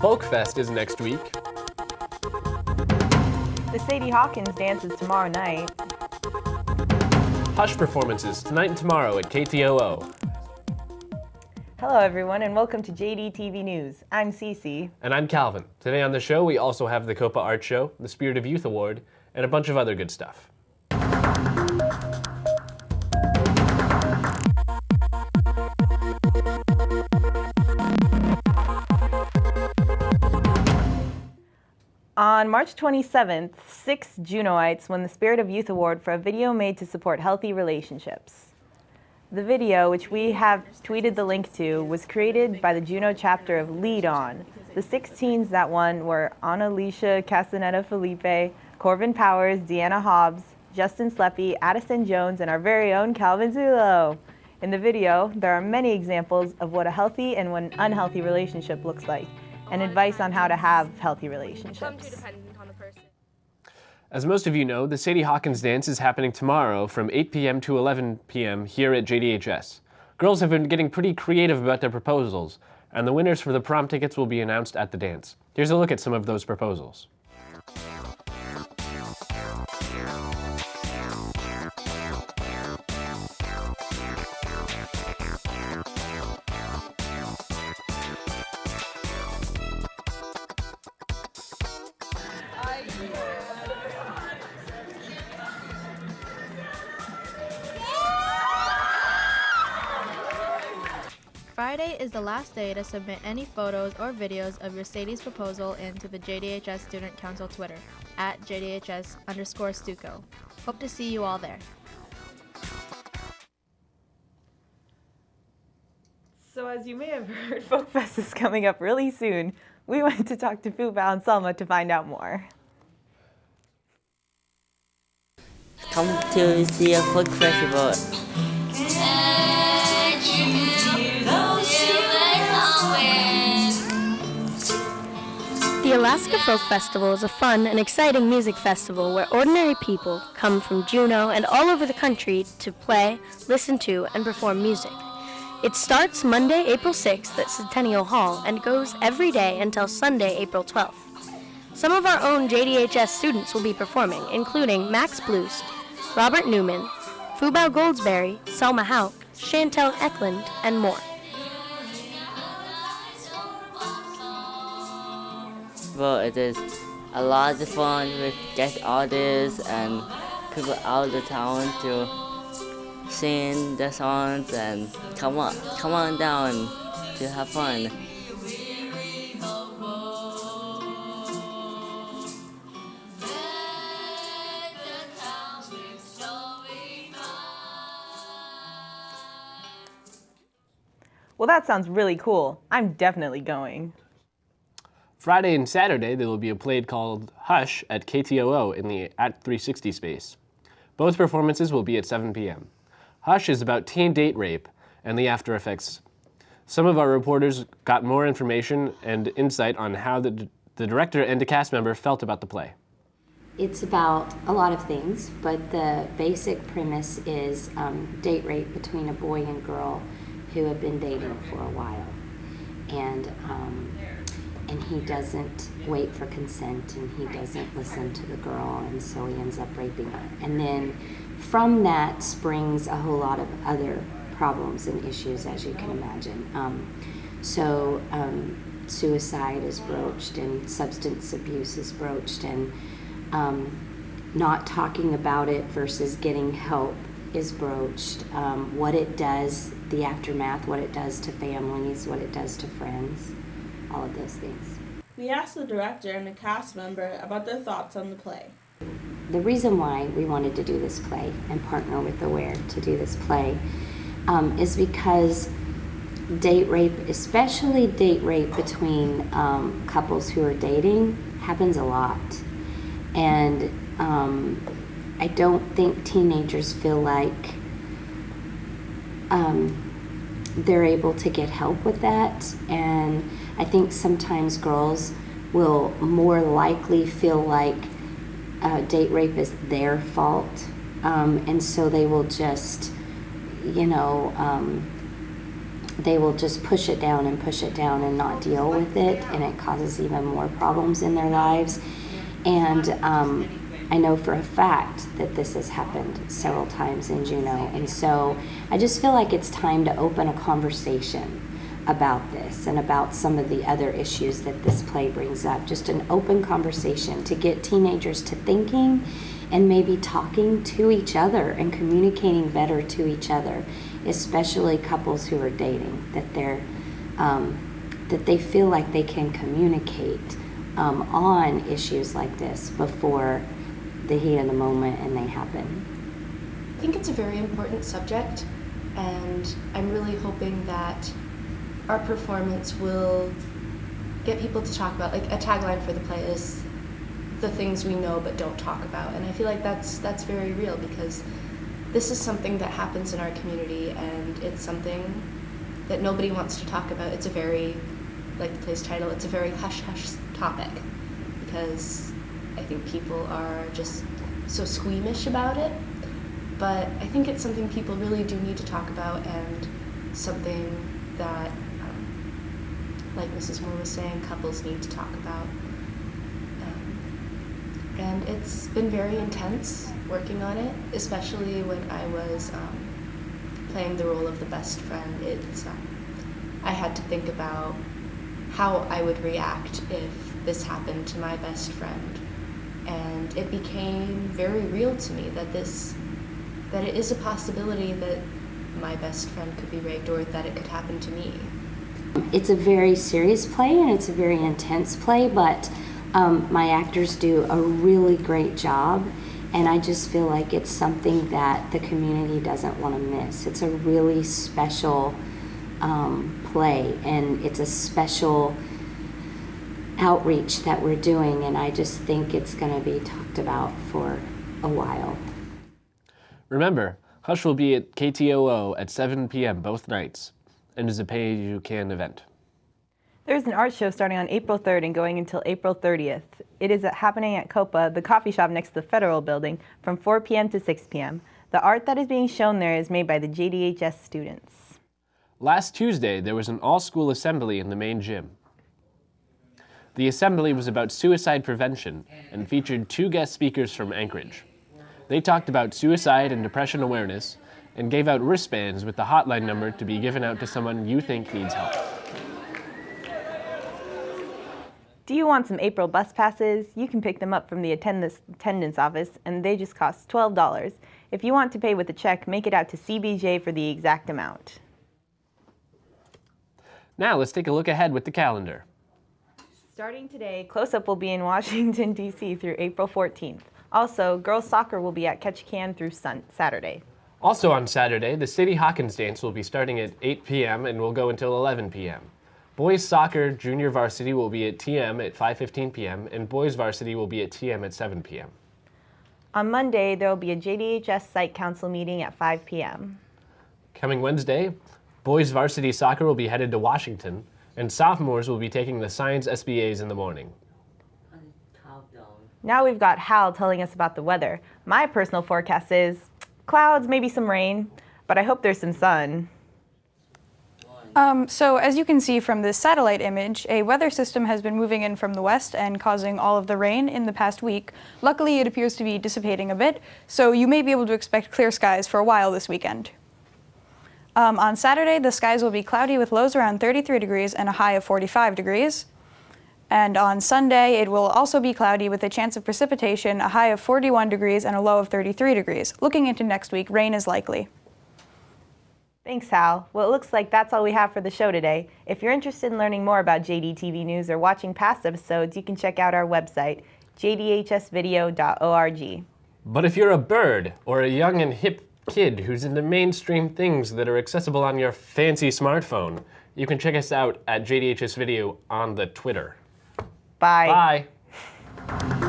Folk Fest is next week. The Sadie Hawkins dance is tomorrow night. Hush performances tonight and tomorrow at KTOO. Hello everyone and welcome to JDTV News. I'm Cece. And I'm Calvin. Today on the show we also have the Copa Art Show, the Spirit of Youth Award, and a bunch of other good stuff. On March 27th, 6 Junoites won the Spirit of Youth Award for a video made to support healthy relationships. The video, which we have tweeted the link to, was created by the Juno chapter of Lead On. The 6 teens that won were Annalicia Castaneda Felipe, Corvin Powers, Deanna Hobbs, Justin Sleppy, Addison Jones, and our very own Calvin Zulo. In the video, there are many examples of what a healthy and an unhealthy relationship looks like, and advice on how to have healthy relationships. As most of you know, the Sadie Hawkins dance is happening tomorrow from 8 p.m. to 11 p.m. here at JDHS. Girls have been getting pretty creative about their proposals, and the winners for the prom tickets will be announced at the dance. Here's a look at some of those proposals. Friday is the last day to submit any photos or videos of your Sadie's proposal into the JDHS Student Council Twitter, at JDHS_Stuco. Hope to see you all there. So as you may have heard, Folk Fest is coming up really soon. We went to talk to Fuba and Selma to find out more. Come to see a folk festival. The Alaska Folk Festival is a fun and exciting music festival where ordinary people come from Juneau and all over the country to play, listen to, and perform music. It starts Monday, April 6th at Centennial Hall and goes every day until Sunday, April 12th. Some of our own JDHS students will be performing, including Max Blust, Robert Newman, Fubao Goldsberry, Selma Hauk, Chantel Eklund, and more. Well, it is a lot of fun with guest artists and people out of the town to sing the songs and come on down to have fun. Well, that sounds really cool. I'm definitely going. Friday and Saturday, there will be a play called Hush at KTOO in the At 360 space. Both performances will be at 7 p.m. Hush is about teen date rape and the after effects. Some of our reporters got more information and insight on how the director and a cast member felt about the play. It's about a lot of things, but the basic premise is date rape between a boy and girl who have been dating for a while. And he doesn't wait for consent, and he doesn't listen to the girl, and so he ends up raping her. And then from that springs a whole lot of other problems and issues, as you can imagine. Suicide is broached, and substance abuse is broached, and not talking about it versus getting help is broached. What it does, the aftermath, what it does to families, what it does to friends. All of those things. We asked the director and a cast member about their thoughts on the play. The reason why we wanted to do this play and partner with AWARE to do this play is because date rape, especially date rape between couples who are dating, happens a lot. And I don't think teenagers feel like they're able to get help with that, and I think sometimes girls will more likely feel like date rape is their fault, and so they will just, they will just push it down and not deal with it, and it causes even more problems in their lives. And I know for a fact that this has happened several times in Juneau, and so I just feel like it's time to open a conversation about this and about some of the other issues that this play brings up. Just an open conversation to get teenagers to thinking and maybe talking to each other and communicating better to each other, especially couples who are dating, that they feel like they can communicate on issues like this before the heat of the moment and they happen. I think it's a very important subject, and I'm really hoping that our performance will get people to talk about, like a tagline for the play is the things we know but don't talk about, and I feel like that's very real, because this is something that happens in our community, and it's something that nobody wants to talk about. It's a very, like the play's title, it's a very hush-hush topic, because I think people are just so squeamish about it, but I think it's something people really do need to talk about, and something that, like Mrs. Moore was saying, couples need to talk about. And it's been very intense working on it, especially when I was playing the role of the best friend. I had to think about how I would react if this happened to my best friend. And it became very real to me that it is a possibility that my best friend could be raped, or that it could happen to me. It's a very serious play and it's a very intense play, but my actors do a really great job, and I just feel like it's something that the community doesn't want to miss. It's a really special play, and it's a special outreach that we're doing, and I just think it's going to be talked about for a while. Remember, Hush will be at KTOO at 7 p.m. both nights, and is a pay-as-you-can event. There's an art show starting on April 3rd and going until April 30th. It is happening at Copa, the coffee shop next to the Federal Building, from 4 p.m. to 6 p.m. The art that is being shown there is made by the JDHS students. Last Tuesday, there was an all-school assembly in the main gym. The assembly was about suicide prevention and featured 2 guest speakers from Anchorage. They talked about suicide and depression awareness and gave out wristbands with the hotline number to be given out to someone you think needs help. Do you want some April bus passes? You can pick them up from the attendance office, and they just cost $12. If you want to pay with a check, make it out to CBJ for the exact amount. Now let's take a look ahead with the calendar. Starting today, Close Up will be in Washington, D.C. through April 14th. Also, girls soccer will be at Ketchikan through Saturday. Also on Saturday, the City Hawkins dance will be starting at 8 p.m. and will go until 11 p.m. Boys soccer junior varsity will be at TM at 5:15 p.m. and boys varsity will be at TM at 7 p.m. On Monday, there will be a JDHS Site Council meeting at 5 p.m. Coming Wednesday, boys varsity soccer will be headed to Washington, and sophomores will be taking the science SBAs in the morning. Now we've got Hal telling us about the weather. My personal forecast is clouds, maybe some rain, but I hope there's some sun. So as you can see from this satellite image, a weather system has been moving in from the west and causing all of the rain in the past week. Luckily, it appears to be dissipating a bit, so you may be able to expect clear skies for a while this weekend. On Saturday, the skies will be cloudy with lows around 33 degrees and a high of 45 degrees. And on Sunday, it will also be cloudy with a chance of precipitation, a high of 41 degrees and a low of 33 degrees. Looking into next week, rain is likely. Thanks, Hal. Well, it looks like that's all we have for the show today. If you're interested in learning more about JDTV News or watching past episodes, you can check out our website, jdhsvideo.org. But if you're a bird or a young and hip kid who's into mainstream things that are accessible on your fancy smartphone, you can check us out at JDHS Video on the Twitter. Bye. Bye.